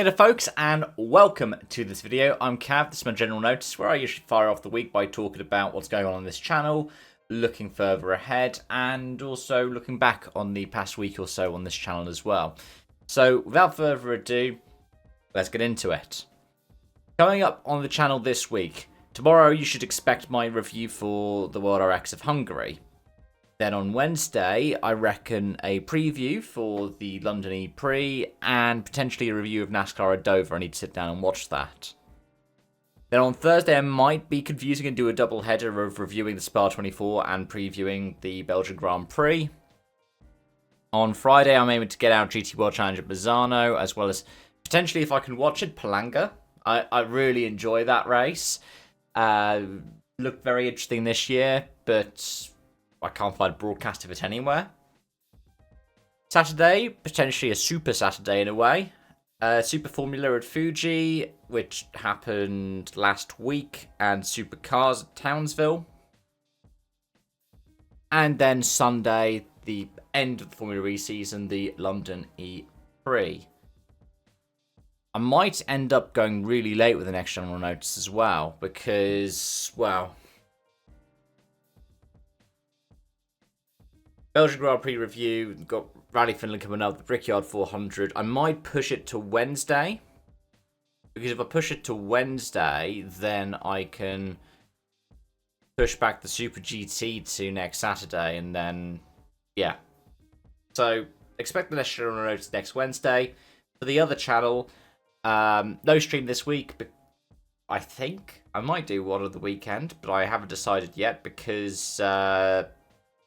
Hey there folks, and welcome to this video. I'm Cav, this is my general notice where I usually fire off the week by talking about what's going on this channel, looking further ahead, and also looking back on the past week or so on this channel as well. So without further ado, let's get into it. Coming up on the channel this week, tomorrow you should expect my review for the World RX of Hungary. Then on Wednesday, I reckon a preview for the London E-Prix and potentially a review of NASCAR at Dover. I need to sit down and watch that. Then on Thursday, I might be confusing and do a double header of reviewing the Spa 24 and previewing the Belgian Grand Prix. On Friday, I'm aiming to get out GT World Challenge at Misano, as well as potentially, if I can watch it, Palanga. I really enjoy that race. Looked very interesting this year, but I can't find a broadcast of it anywhere. Saturday, potentially a Super Saturday in a way. Super Formula at Fuji, which happened last week, and Supercars at Townsville. And then Sunday, the end of the Formula E season, the London E-Prix. I might end up going really late with the next general notice as well, because, well, Belgian Grand Prix review, got Rally Finland coming up, the Brickyard 400. I might push it to Wednesday, because if I push it to Wednesday, then I can push back the Super GT to next Saturday, and then, yeah. So, expect the next general notice next Wednesday. For the other channel, no stream this week, but I think I might do one on the weekend, but I haven't decided yet, because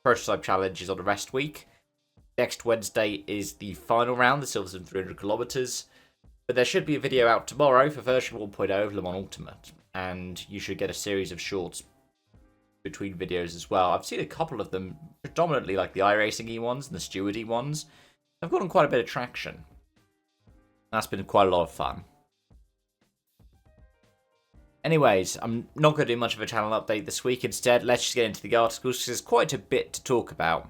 Prototype Challenge is on a rest week. Next Wednesday is the final round, the Silverstone 300 kilometers. But there should be a video out tomorrow for version 1.0 of Le Mans Ultimate, and you should get a series of shorts between videos as well. I've seen a couple of them, predominantly like the iRacing-y ones and the Stewardy ones. I've gotten quite a bit of traction. That's been quite a lot of fun. Anyways, I'm not going to do much of a channel update this week. Instead, let's just get into the articles, because there's quite a bit to talk about.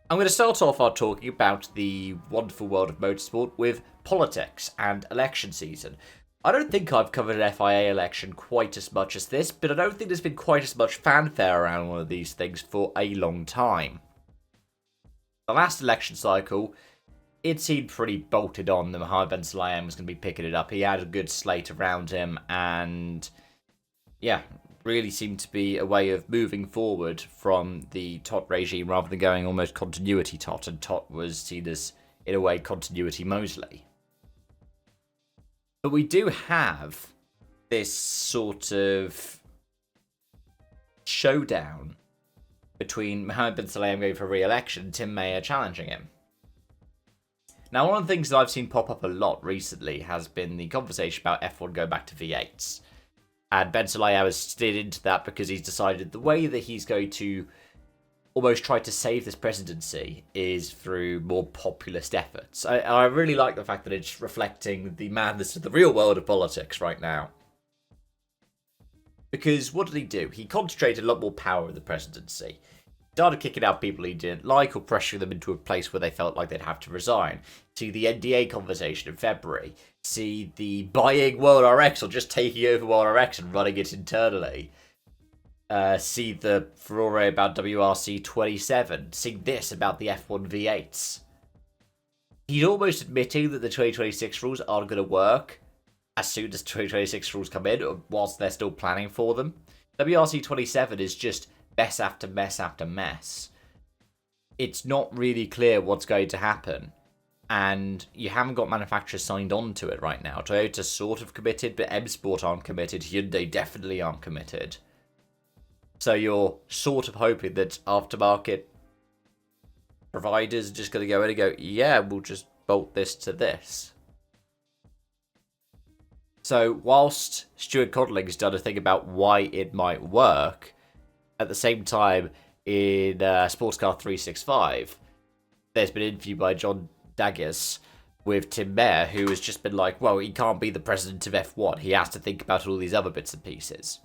I'm going to start off our talking about the wonderful world of motorsport with politics and election season. I don't think I've covered an FIA election quite as much as this, but I don't think there's been quite as much fanfare around one of these things for a long time. The last election cycle, it seemed pretty bolted on that Mohammed Ben Sulayem was going to be picking it up. He had a good slate around him, and yeah, really seemed to be a way of moving forward from the Tot regime rather than going almost continuity Tot, and Tot was seen as, in a way, continuity Mosley. But we do have this sort of showdown between Mohammed Ben Sulayem going for re-election and Tim Mayer challenging him. Now, one of the things that I've seen pop up a lot recently has been the conversation about F1 going back to V8s. And Ben Sulayem has steered into that because he's decided the way that he's going to almost try to save this presidency is through more populist efforts. I really like the fact that it's reflecting the madness of the real world of politics right now. Because what did he do? He concentrated a lot more power in the presidency. Started kicking out people he didn't like or pressuring them into a place where they felt like they'd have to resign. See the NDA conversation in February. See the buying World RX or just taking over World RX and running it internally. See the furore about WRC 27. See this about the F1 V8s. He's almost admitting that the 2026 rules aren't going to work as soon as 2026 rules come in, or whilst they're still planning for them. WRC 27 is just mess after mess after mess. It's not really clear what's going to happen, and you haven't got manufacturers signed on to it right now. Toyota's sort of committed, but M Sport aren't committed. Hyundai definitely aren't committed. So you're sort of hoping that aftermarket providers are just going to go in and go, yeah, we'll just bolt this to this. So whilst Stuart Codling's done a thing about why it might work, at the same time, in Sports Car 365, there's been an interview by John Dagias with Tim Mayer, who has just been like, well, he can't be the president of F1. He has to think about all these other bits and pieces.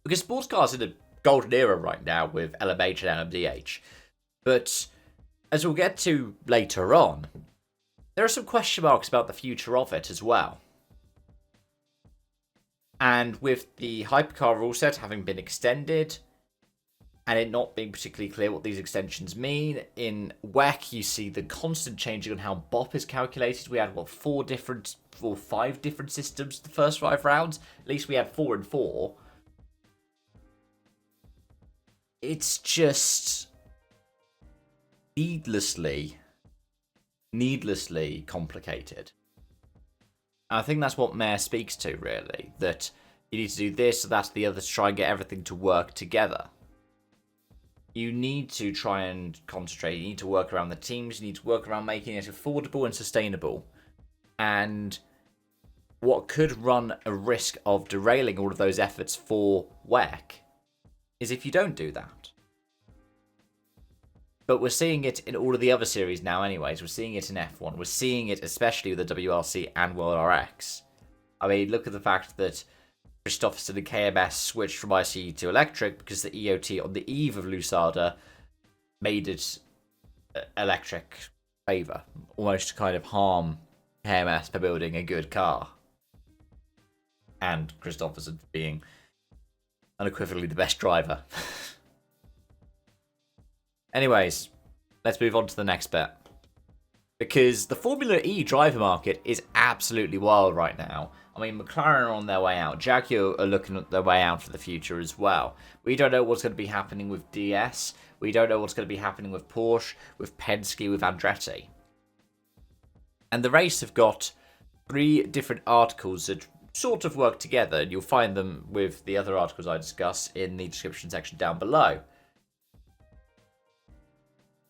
Because sports cars are in a golden era right now with LMH and LMDH. But as we'll get to later on, there are some question marks about the future of it as well. And with the Hypercar rule set having been extended, and it not being particularly clear what these extensions mean, in WEC you see the constant changing on how BOP is calculated. We had, what, 5 different systems the first 5 rounds? At least we had 4 and 4. It's just needlessly complicated. And I think that's what Mayor speaks to, really. That you need to do this or that or the other to try and get everything to work together. You need to try and concentrate. You need to work around the teams. You need to work around making it affordable and sustainable. And what could run a risk of derailing all of those efforts for WEC is if you don't do that. But we're seeing it in all of the other series now anyways. We're seeing it in F1. We're seeing it especially with the WRC and WRX. I mean, look at the fact that Christopherson and KMS switched from ICE to electric because the EOT on the eve of Lusada made it electric favour. Almost to kind of harm KMS for building a good car. And Christopherson being unequivocally the best driver. Anyways, let's move on to the next bit. Because the Formula E driver market is absolutely wild right now. I mean, McLaren are on their way out. Jaguar are looking at their way out for the future as well. We don't know what's going to be happening with DS. We don't know what's going to be happening with Porsche, with Penske, with Andretti. And the race have got 3 different articles that sort of work together. And you'll find them with the other articles I discuss in the description section down below.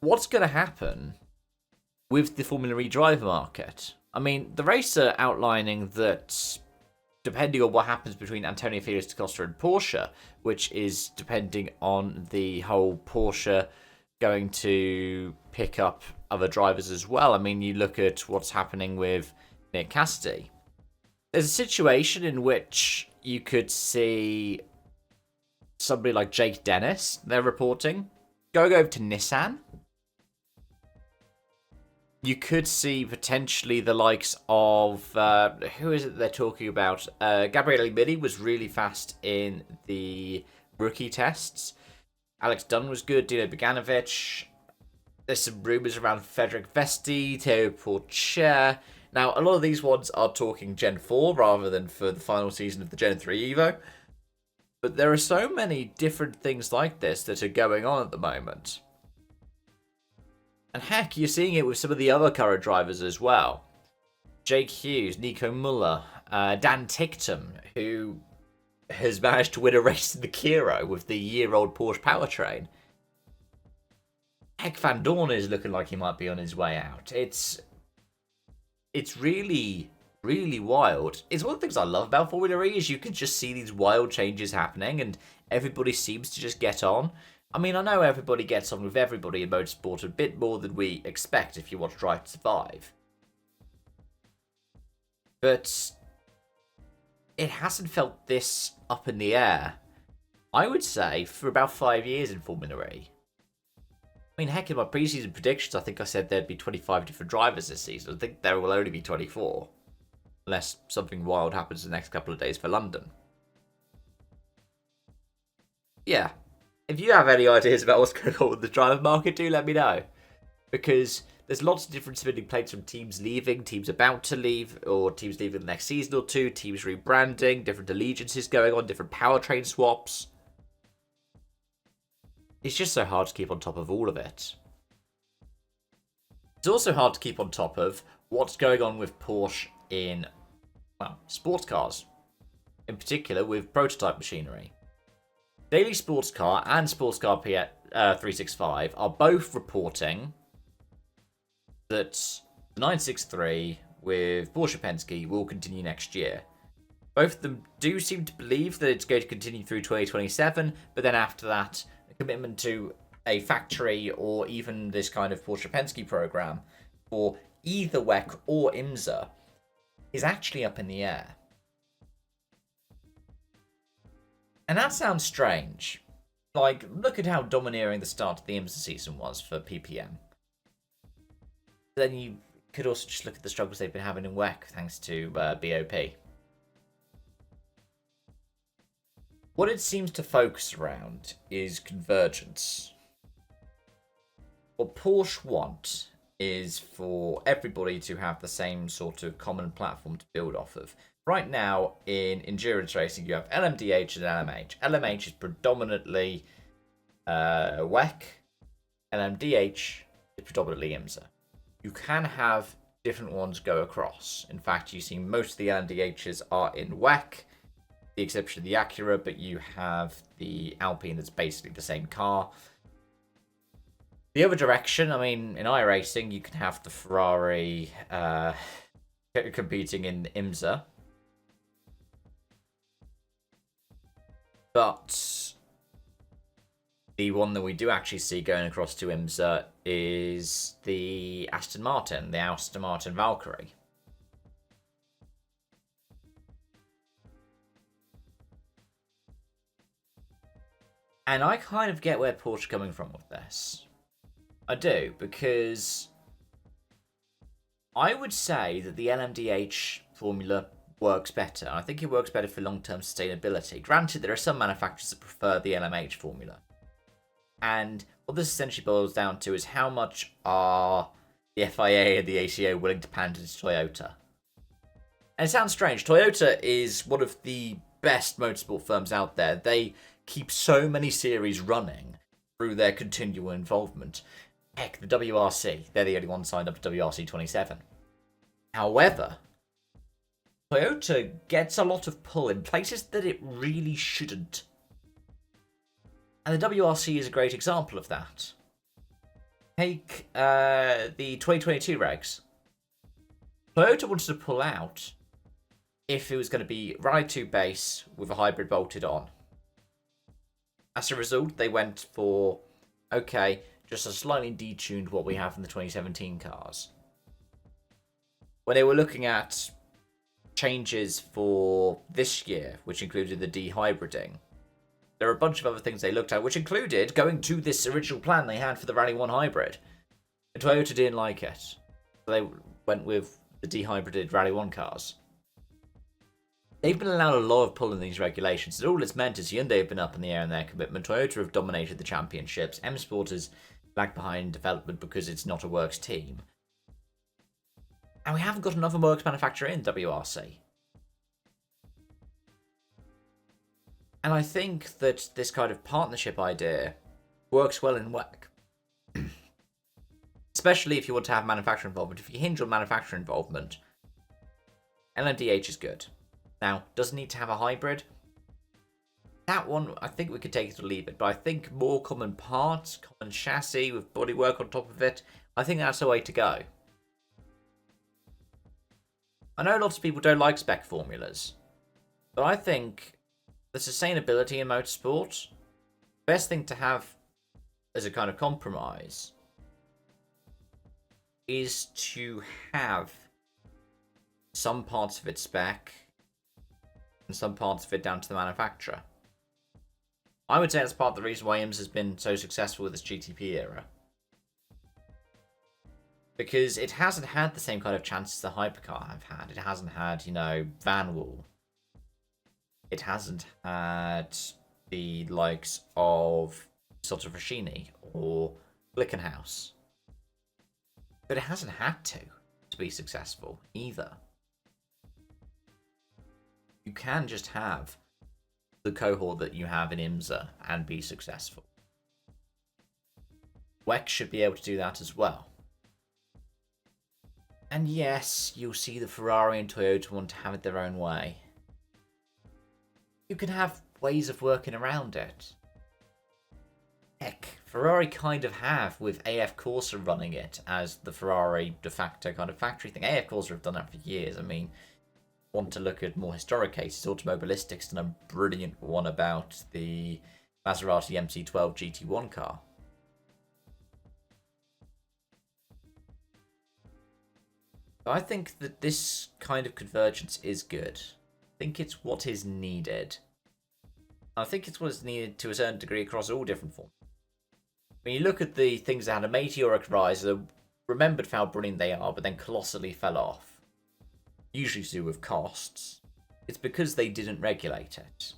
What's going to happen with the Formula E driver market? I mean, the race are outlining that depending on what happens between Antonio Felix da Costa and Porsche, which is depending on the whole Porsche going to pick up other drivers as well. I mean, you look at what's happening with Nick Cassidy. There's a situation in which you could see somebody like Jake Dennis, they're reporting, going over to Nissan. You could see potentially the likes of, who is it they're talking about? Gabriele Mini was really fast in the rookie tests. Alex Dunn was good, Dino Boganovic. There's some rumours around Frederic Vesti, Theo Porcher. Now, a lot of these ones are talking Gen 4 rather than for the final season of the Gen 3 Evo. But there are so many different things like this that are going on at the moment. And heck, you're seeing it with some of the other current drivers as well. Jake Hughes, Nico Muller, Dan Ticktum, who has managed to win a race in the Kiro with the year-old Porsche powertrain. Heck, Van Dorn is looking like he might be on his way out. It's really, really wild. It's one of the things I love about Formula E is you can just see these wild changes happening and everybody seems to just get on. I mean, I know everybody gets on with everybody in motorsport a bit more than we expect if you watch Drive to Survive. But it hasn't felt this up in the air, I would say, for about 5 years in Formula E. I mean, heck, in my preseason predictions, I think I said there'd be 25 different drivers this season. I think there will only be 24. Unless something wild happens the next couple of days for London. Yeah. If you have any ideas about what's going on with the driver market, do let me know. Because there's lots of different spinning plates from teams leaving, teams about to leave, or teams leaving the next season or two, teams rebranding, different allegiances going on, different powertrain swaps. It's just so hard to keep on top of all of it. It's also hard to keep on top of what's going on with Porsche in, well, sports cars. In particular with prototype machinery. Daily Sports Car and Sports Car 365 are both reporting that the 963 with Porsche Penske will continue next year. Both of them do seem to believe that it's going to continue through 2027, but then after that, a commitment to a factory or even this kind of Porsche Penske program for either WEC or IMSA is actually up in the air. And that sounds strange. Like, look at how domineering the start of the IMSA season was for PPM. Then you could also just look at the struggles they've been having in WEC thanks to BOP. What it seems to focus around is convergence. What Porsche want is for everybody to have the same sort of common platform to build off of. Right now, in endurance racing, you have LMDH and LMH. LMH is predominantly WEC. LMDH is predominantly IMSA. You can have different ones go across. In fact, you see most of the LMDHs are in WEC, the exception of the Acura, but you have the Alpine that's basically the same car. The other direction, I mean, in iRacing, you can have the Ferrari competing in IMSA. But the one that we do actually see going across to IMSA is the Aston Martin Valkyrie. And I kind of get where Porsche are coming from with this. I do, because I would say that the LMDH formula works better. I think it works better for long-term sustainability. Granted, there are some manufacturers that prefer the LMH formula. And what this essentially boils down to is how much are the FIA and the ACO willing to pander to Toyota. And it sounds strange. Toyota is one of the best motorsport firms out there. They keep so many series running through their continual involvement. Heck, the WRC, they're the only one signed up to WRC 27. However, Toyota gets a lot of pull in places that it really shouldn't. And the WRC is a great example of that. Take the 2022 regs. Toyota wanted to pull out if it was going to be Rally 2 base with a hybrid bolted on. As a result, they went for, okay, just a slightly detuned what we have in the 2017 cars. When they were looking at changes for this year, which included the dehybriding, there were a bunch of other things they looked at, which included going to this original plan they had for the Rally 1 hybrid. And Toyota didn't like it. So they went with the dehybrided Rally 1 cars. They've been allowed a lot of pull in these regulations, and all it's meant is Hyundai have been up in the air in their commitment. Toyota have dominated the championships. M Sport has lagged behind development because it's not a works team. And we haven't got another works manufacturer in WRC. And I think that this kind of partnership idea works well in WEC. Especially if you want to have manufacturer involvement. If you hinge on manufacturer involvement, LMDH is good. Now, doesn't need to have a hybrid. That one, I think we could take it or leave it. But I think more common parts, common chassis with bodywork on top of it, I think that's the way to go. I know lots of people don't like spec formulas. But I think the sustainability in motorsport, best thing to have as a kind of compromise is to have some parts of it spec and some parts of it down to the manufacturer. I would say that's part of the reason why IMSA has been so successful with this GTP era. Because it hasn't had the same kind of chances the Hypercar have had. It hasn't had, Van Wall. It hasn't had the likes of Sotofrashini or Glickenhaus. But it hasn't had to be successful either. You can just have the cohort that you have in IMSA and be successful. WEC should be able to do that as well. And yes, you'll see the Ferrari and Toyota want to have it their own way. You can have ways of working around it. Heck, Ferrari kind of have with AF Corsa running it as the Ferrari de facto kind of factory thing. AF Corsa have done that for years. I mean, want to look at more historic cases, Automobilistics done a brilliant one about the Maserati MC12 GT1 car. I think that this kind of convergence is good. I think it's what is needed. I think it's what is needed to a certain degree across all different forms. When you look at the things that had a meteoric rise, remembered for how brilliant they are, but then colossally fell off, usually to do with costs, it's because they didn't regulate it.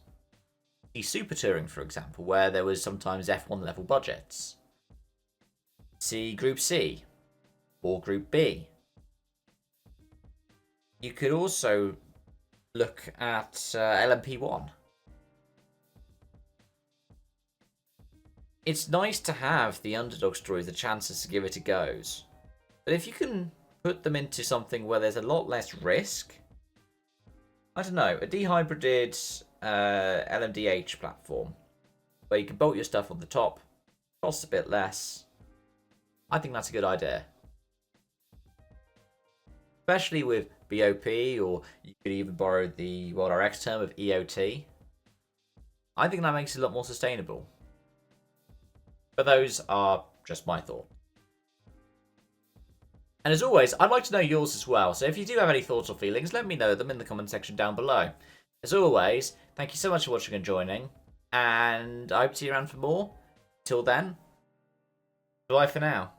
The Super Touring, for example, where there was sometimes F1 level budgets. See Group C or Group B. You could also look at LMP1. It's nice to have the underdog stories, the chances to give it a goes. But if you can put them into something where there's a lot less risk, I don't know, a dehybrided LMDH platform, where you can bolt your stuff on the top, costs a bit less, I think that's a good idea. Especially with BOP, or you could even borrow the World RX term of EOT. I think that makes it a lot more sustainable. But those are just my thoughts. And as always, I'd like to know yours as well. So if you do have any thoughts or feelings, let me know them in the comment section down below. As always, thank you so much for watching and joining. And I hope to see you around for more. Till then, bye for now.